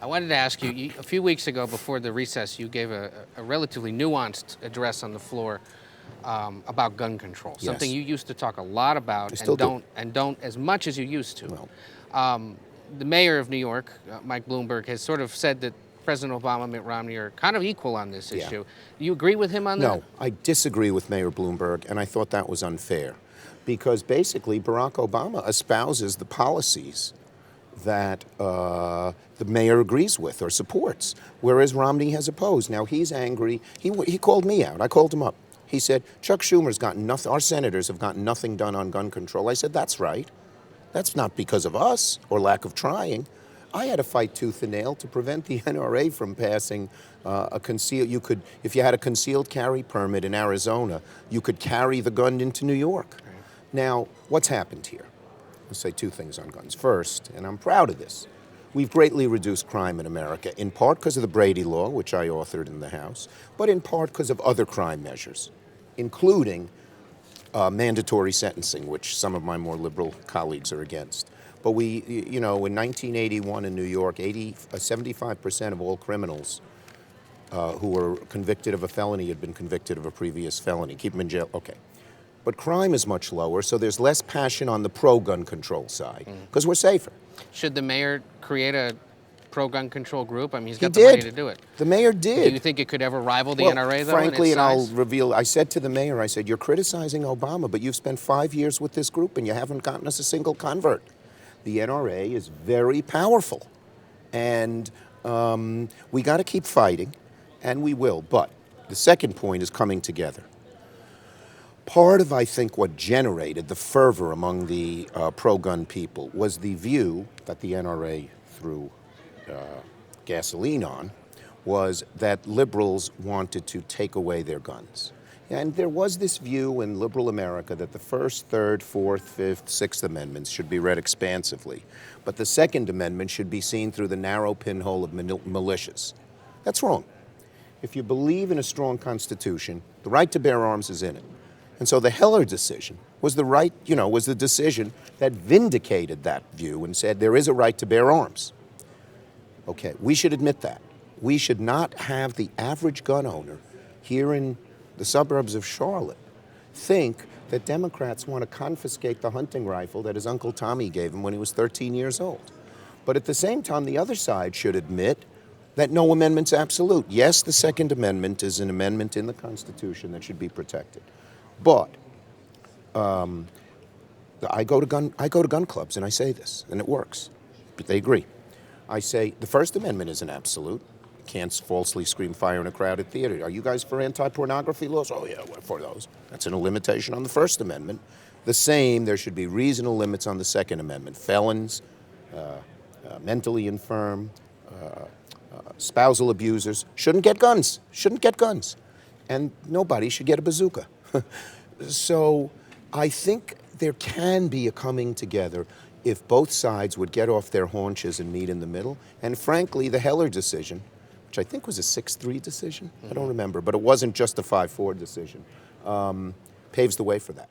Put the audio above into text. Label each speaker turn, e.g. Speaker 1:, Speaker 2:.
Speaker 1: I wanted to ask you, a few weeks ago before the recess, you gave a relatively nuanced address on the floor about gun control, something
Speaker 2: Yes.
Speaker 1: you used to talk a lot about
Speaker 2: I still do.
Speaker 1: and don't as much as you used to.
Speaker 2: Well,
Speaker 1: The mayor of New York, Mike Bloomberg, has sort of said that President Obama and Mitt Romney are kind of equal on this
Speaker 2: Yeah.
Speaker 1: issue. Do you agree with him on that?
Speaker 2: no, I disagree with Mayor Bloomberg, and I thought that was unfair because basically Barack Obama espouses the policies that the mayor agrees with or supports, whereas Romney has opposed. Now, he's angry. He called me out. I called him up. He said, Chuck Schumer's gotten nothing, our senators have gotten nothing done on gun control. I said, that's right. That's not because of us or lack of trying. I had to fight tooth and nail to prevent the NRA from passing a concealed. You could, if you had a concealed carry permit in Arizona, you could carry the gun into New York. Right. Now, what's happened here? I'll say two things on guns. First, and I'm proud of this, we've greatly reduced crime in America, in part because of the Brady Law, which I authored in the House, but in part because of other crime measures, including mandatory sentencing, which some of my more liberal colleagues are against. But we, you know, in 1981 in New York, 75% of all criminals who were convicted of a felony had been convicted of a previous felony. Keep them in jail. Okay. But crime is much lower, so there's less passion on the pro-gun control side, because we're safer.
Speaker 1: Should the mayor create a pro-gun control group? I mean, he's got
Speaker 2: He
Speaker 1: the money
Speaker 2: did.
Speaker 1: to do it.
Speaker 2: The mayor did.
Speaker 1: Do you think it could ever rival the
Speaker 2: Well,
Speaker 1: NRA, though,
Speaker 2: frankly,
Speaker 1: in its
Speaker 2: and I'll
Speaker 1: size?
Speaker 2: reveal, I said to the mayor, I said, you're criticizing Obama, but you've spent 5 years with this group and you haven't gotten us a single convert. The NRA is very powerful, and we got to keep fighting, and we will. But the second point is coming together. Part of, I think, what generated the fervor among the pro-gun people was the view that the NRA threw gasoline on, was that liberals wanted to take away their guns. And there was this view in liberal America that the First, Third, Fourth, Fifth, Sixth Amendments should be read expansively, but the Second Amendment should be seen through the narrow pinhole of militias. That's wrong. If you believe in a strong Constitution, the right to bear arms is in it. And so the Heller decision was was the decision that vindicated that view and said there is a right to bear arms. Okay, we should admit that. We should not have the average gun owner here in the suburbs of Charlotte think that Democrats want to confiscate the hunting rifle that his Uncle Tommy gave him when he was 13 years old. But at the same time, the other side should admit that no amendment's absolute. Yes, the Second Amendment is an amendment in the Constitution that should be protected. But I go to gun clubs and I say this, and it works. But they agree. I say the First Amendment isn't absolute. You can't falsely scream fire in a crowded theater. Are you guys for anti-pornography laws? Oh yeah, we're for those. That's a limitation on the First Amendment. The same, there should be reasonable limits on the Second Amendment. Felons, mentally infirm, spousal abusers shouldn't get guns. And nobody should get a bazooka. So I think there can be a coming together if both sides would get off their haunches and meet in the middle. And frankly, the Heller decision, which I think was a 6-3 decision, I don't remember, but it wasn't just a 5-4 decision, paves the way for that.